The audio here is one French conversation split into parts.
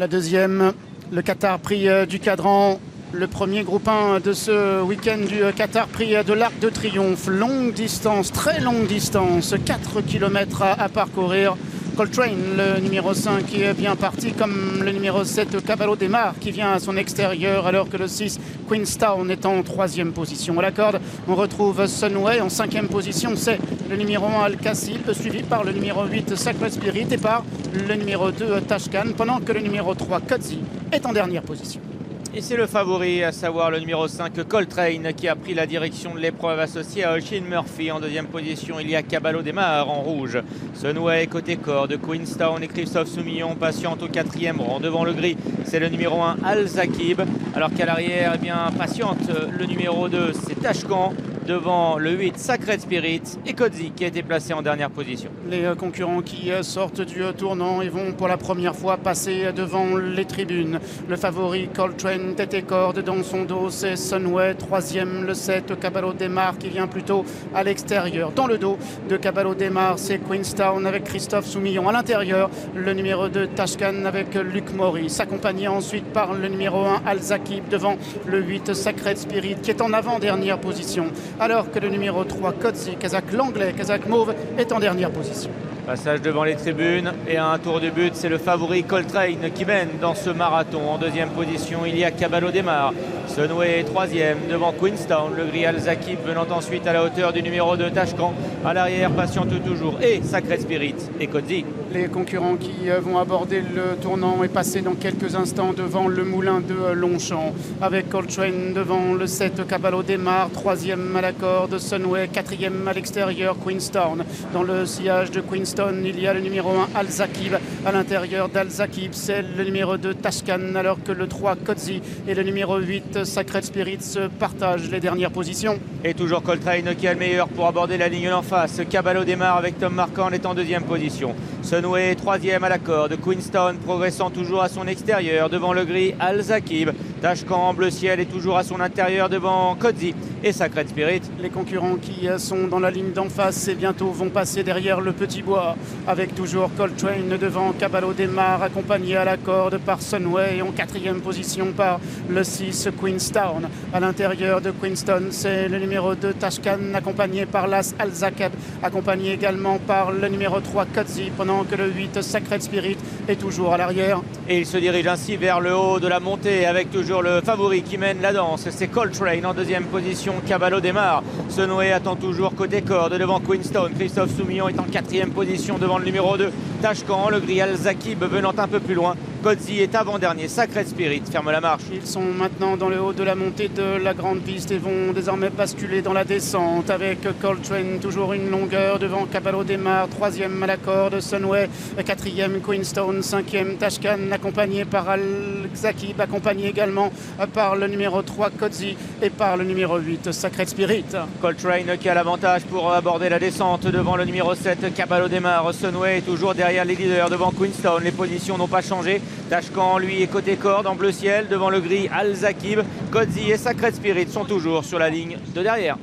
La deuxième, le Qatar Prix du Cadran. Le premier groupe 1 de ce week-end du Qatar Prix de l'Arc de Triomphe. Longue distance, très longue distance, 4 km à parcourir. Coltrane, le numéro 5, qui est bien parti, comme le numéro 7, Caballo Demar, qui vient à son extérieur, alors que le 6, Queenstown, est en 3e position. À la corde, on retrouve Sunway en 5e position. C'est le numéro 1, Al-Kassib, suivi par le numéro 8, Sacred Spirit, et par le numéro 2, Tashkan, pendant que le numéro 3, Kodzi, est en dernière position. Et c'est le favori, à savoir le numéro 5, Coltrane, qui a pris la direction de l'épreuve associée à Oisin Murphy. En 2e position, il y a Caballo Demar en rouge. Sunway côté corde, Queenstown et Christophe Soumillon patiente au 4e rang. Devant le gris, c'est le numéro 1, Al-Zakib. Alors qu'à l'arrière, eh bien, patiente le numéro 2, c'est Tashkan. Devant le 8, Sacred Spirit, et Kodzi qui a été placé en dernière position. Les concurrents qui sortent du tournant et vont pour la première fois passer devant les tribunes. Le favori Coltrane, tête et corde, dans son dos c'est Sunway. 3e, le 7, Caballo Demar, qui vient plutôt à l'extérieur. Dans le dos de Caballo Demar, c'est Queenstown avec Christophe Soumillon. À l'intérieur, le numéro 2, Tashkan, avec Luc Maurice, accompagné ensuite par le numéro 1, Al-Zakib, devant le 8, Sacred Spirit, qui est en avant-dernière position, alors que le numéro 3, Kodzi, Kazakh l'anglais, Kazakh Mauve, est en dernière position. Passage devant les tribunes et à un tour de but, c'est le favori Coltrane qui mène dans ce marathon. En 2e position, il y a Caballo Demar. Sunway est 3e devant Queenstown. Le gris Al-Zakib venant ensuite à la hauteur du numéro 2, Tashkan. À l'arrière, patiente toujours, et Sacred Spirit et Kodzi. Les concurrents qui vont aborder le tournant et passer dans quelques instants devant le moulin de Longchamp, avec Coltrane devant le 7, Caballo Demar, 3e à la corde, Sunway, 4e à l'extérieur, Queenstown. Dans le sillage de Queenstown, il y a le numéro 1, Al-Zakib. À l'intérieur d'Al-Zakib, c'est le numéro 2, Tashkan, alors que le 3, Kodzi, et le numéro 8, Sacred Spirit, se partagent les dernières positions. Et toujours Coltrane qui a le meilleur pour aborder la ligne d'en face. Caballo Demar avec Tom Marquand est en 2e position. Sunway 3e à la corde. Queenstown progressant toujours à son extérieur devant le gris Al-Zakib. Tashkan en bleu ciel est toujours à son intérieur devant Kodzi et Sacred Spirit. Les concurrents qui sont dans la ligne d'en face et bientôt vont passer derrière le petit bois, avec toujours Coltrane devant Caballo Demar, accompagné à la corde par Sunway, et en 4e position par le 6, Queenstown. À l'intérieur de Queenstown, c'est le numéro 2, Tashkan, accompagné par l'As Al-Zakib, accompagné également par le numéro 3, Kodzi, pendant que le 8, Sacred Spirit, est toujours à l'arrière. Et il se dirige ainsi vers le haut de la montée avec toujours le favori qui mène la danse. C'est Coltrane en 2e position, Caballo Demar. Sunway attend toujours côté corde devant Queenstown. Christophe Soumillon est en 4e position devant le numéro 2, Tashkan. Le gris Al-Zakib venant un peu plus loin. Kodzi est avant-dernier. Sacred Spirit ferme la marche. Ils sont maintenant dans le haut de la montée de la grande piste et vont désormais basculer dans la descente avec Coltrane, toujours une longueur devant Caballo Demar, 3e à la corde, Sunway, 4e Queenstown, 5e Tashkan, accompagné par Al-Zakib, accompagné également par le numéro 3 Kodzi et par le numéro 8 Sacred Spirit. Coltrane qui a l'avantage pour aborder la descente devant le numéro 7 Caballo Demar. Sunway est toujours derrière les leaders devant Queenstown. Les positions n'ont pas changé. Tashkan, lui, est côté corde en bleu ciel devant le gris Al-Zakib. Kodzi et Sacred Spirit sont toujours sur la ligne de derrière.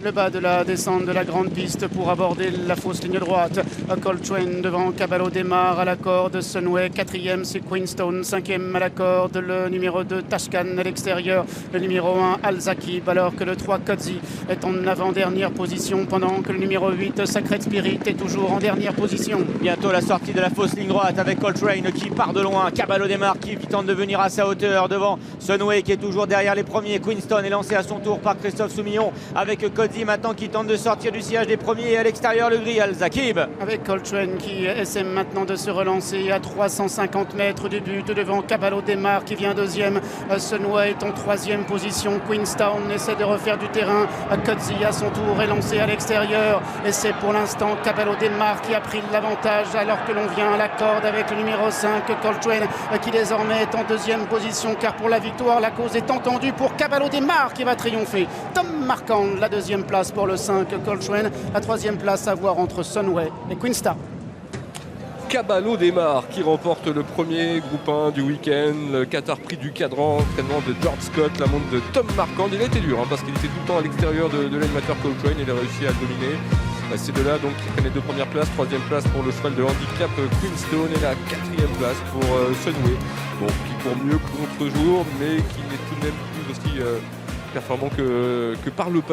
Le bas de la descente de la grande piste pour aborder la fausse ligne droite. Coltrane devant Caballo Demar à la corde. Sunway 4e, c'est Queenstown. 5e à la corde, le numéro 2 Tashkan à l'extérieur. Le numéro 1 Al-Zakib, alors que le 3 Kodzi est en avant-dernière position, pendant que le numéro 8 Sacred Spirit est toujours en dernière position. Bientôt la sortie de la fausse ligne droite avec Coltrane qui part de loin. Caballo Demar qui tente de venir à sa hauteur devant Sunway qui est toujours derrière les premiers. Queenstown est lancé à son tour par Christophe Soumillon avec Kodzi maintenant qui tente de sortir du sillage des premiers, et à l'extérieur le gris Al-Zakib. Avec Coltrane qui essaie maintenant de se relancer à 350 mètres du but devant Caballo Demar qui vient 2e. Sunway est en 3e position. Queenstown essaie de refaire du terrain. Kodzi à son tour est lancé à l'extérieur et c'est pour l'instant Caballo Demar qui a pris l'avantage, alors que l'on vient à la corde avec le numéro 5 Coltrane qui désormais est en 2e position, car pour la victoire la cause est entendue pour Caballo Demar qui va triompher. Tom Marquand, la 2e place pour le 5 Coltrane, la 3e place à voir entre Sunway et Queenstown. Caballo Demar qui remporte le premier groupe 1 du week-end, le Qatar Prix du Cadran, entraînement de George Scott, la montre de Tom Marquand. Il a été dur parce qu'il était tout le temps à l'extérieur de l'animateur Coltrane. Il a réussi à le dominer. Ces deux-là donc qui prennent les 2 premières places, 3e place pour le cheval de handicap Queenstown et la 4e place pour Sunway. Bon, qui court mieux que l'autre jour, mais qui est tout de même plus aussi performant que par le passé.